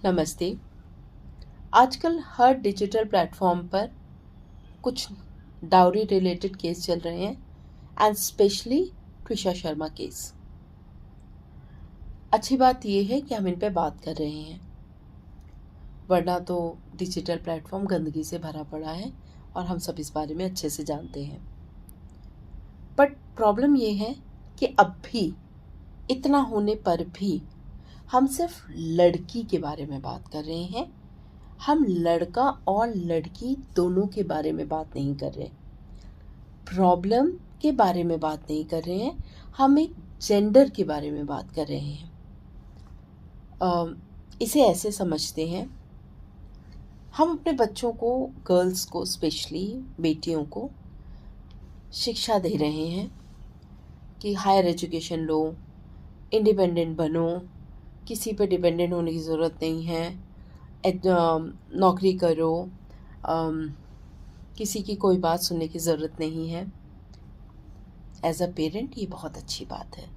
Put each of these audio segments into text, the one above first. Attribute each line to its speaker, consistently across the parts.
Speaker 1: नमस्ते। आजकल हर digital platform पर कुछ डाउरी रिलेटेड केस चल रहे हैं and specially Trisha Sharma case. अच्छी बात यह है कि हम इन पे बात कर रहे हैं, वरना तो डिजिटल प्लेटफॉर्म गंदगी से भरा पड़ा है और हम सब इस बारे में अच्छे से जानते हैं। बट प्रॉब्लम यह है कि अब भी इतना होने पर भी हम सिर्फ लड़की के बारे में बात कर रहे हैं। हम लड़का और लड़की दोनों के बारे में बात नहीं कर रहे, प्रॉब्लम के बारे में बात नहीं कर रहे हैं। हम एक जेंडर के बारे में बात कर रहे हैं। इसे ऐसे समझते हैं, हम अपने बच्चों को, गर्ल्स को, स्पेशली बेटियों को शिक्षा दे रहे हैं कि हायर एजुकेशन लो, इंडिपेंडेंट बनो, किसी पे डिपेंडेंट होने की ज़रूरत नहीं है, नौकरी करो, किसी की कोई बात सुनने की ज़रूरत नहीं है। एज अ पेरेंट ये बहुत अच्छी बात है,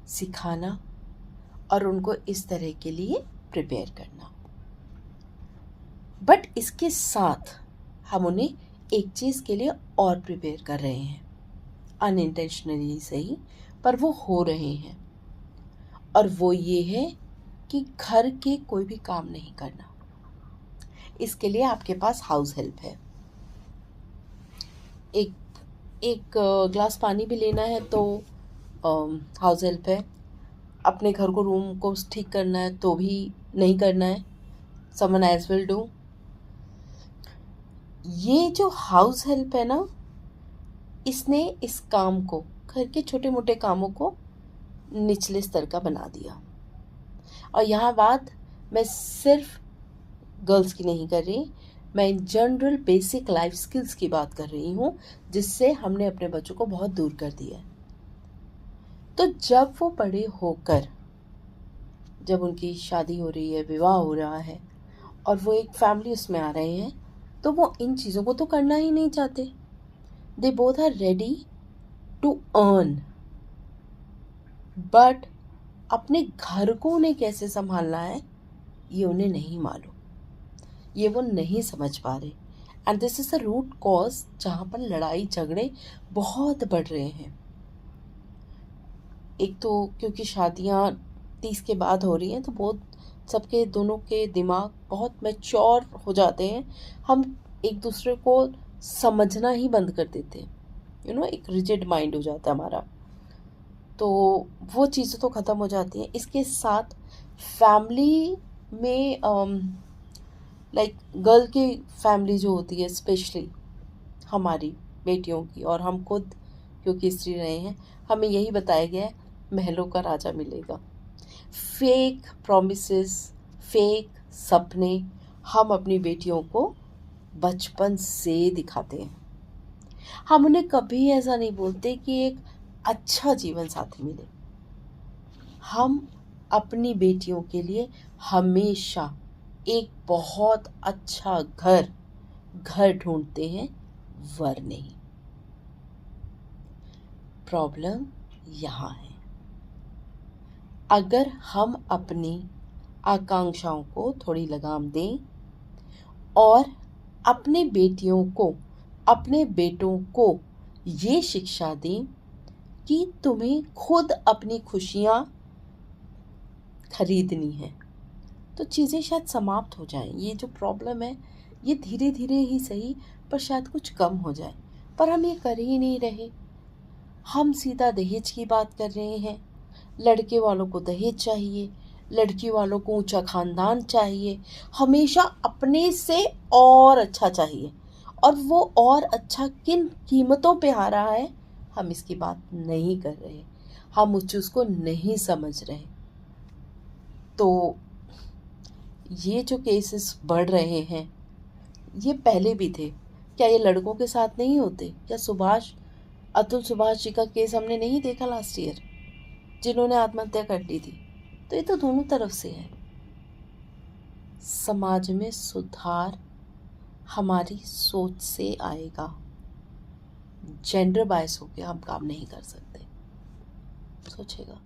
Speaker 1: सिखाना और उनको इस तरह के लिए प्रिपेयर करना। बट इसके साथ हम उन्हें एक चीज़ के लिए और प्रिपेयर कर रहे हैं, अनइंटेंशनली सही, पर वो हो रहे हैं, और वो ये है कि घर के कोई भी काम नहीं करना। इसके लिए आपके पास हाउस हेल्प है। एक ग्लास पानी भी लेना है तो हाउस हेल्प है। अपने घर को, रूम को ठीक करना है तो भी नहीं करना है, समवन एल्स विल डू। ये जो हाउस हेल्प है ना, इसने इस काम को, घर के छोटे मोटे कामों को निचले स्तर का बना दिया। और यहाँ बात मैं सिर्फ गर्ल्स की नहीं कर रही, मैं in general basic life skills की बात कर रही हूँ, जिससे हमने अपने बच्चों को बहुत दूर कर दिया है। तो जब वो बड़े होकर, जब उनकी शादी हो रही है, विवाह हो रहा है और वो एक फैमिली उसमें आ रहे हैं, तो वो इन चीज़ों को तो करना ही नहीं चाहते। They both are ready to earn, but अपने घर को उन्हें कैसे संभालना है ये उन्हें नहीं मालूम, ये वो नहीं समझ पा रहे। And this is the root cause जहाँ पर लड़ाई झगड़े बहुत बढ़ रहे हैं। एक तो क्योंकि शादियाँ 30 के बाद हो रही हैं, तो बहुत सबके, दोनों के दिमाग बहुत मैच्योर हो जाते हैं। हम एक दूसरे को समझना ही बंद कर देते हैं, एक रिजिड माइंड हो जाता है हमारा। तो वो चीज़ें तो ख़त्म हो जाती हैं। इसके साथ फैमिली में लाइक गर्ल की फैमिली जो होती है, स्पेशली हमारी बेटियों की, और हम खुद क्योंकि स्त्री रहे हैं, हमें यही बताया गया है, महलों का राजा मिलेगा। फेक प्रॉमिसेस, फेक सपने हम अपनी बेटियों को बचपन से दिखाते हैं। हम उन्हें कभी ऐसा नहीं बोलते कि एक अच्छा जीवन साथी मिले। हम अपनी बेटियों के लिए हमेशा एक बहुत अच्छा घर ढूंढते हैं, वर नहीं। प्रॉब्लम यहाँ है, अगर हम अपनी आकांक्षाओं को थोड़ी लगाम दें और अपने बेटियों को, अपने बेटों को ये शिक्षा दें कि तुम्हें खुद अपनी खुशियाँ खरीदनी है, तो चीज़ें शायद समाप्त हो जाएं। ये जो प्रॉब्लम है, ये धीरे धीरे ही सही, पर शायद कुछ कम हो जाए। पर हम ये कर ही नहीं रहे। हम सीधा दहेज की बात कर रहे हैं। लड़के वालों को दहेज चाहिए, लड़की वालों को ऊंचा खानदान चाहिए, हमेशा अपने से और अच्छा चाहिए। और वो और अच्छा किन कीमतों पे आ रहा है, हम इसकी बात नहीं कर रहे, हम उस चीज़ को नहीं समझ रहे। तो ये जो केसेस बढ़ रहे हैं, ये पहले भी थे। क्या ये लड़कों के साथ नहीं होते? क्या अतुल सुभाष जी का केस हमने नहीं देखा लास्ट ईयर, जिन्होंने आत्महत्या कर ली थी? तो ये तो दोनों तरफ से है। समाज में सुधार हमारी सोच से आएगा, जेंडर बायस होकर हम काम नहीं कर सकते। सोचेगा।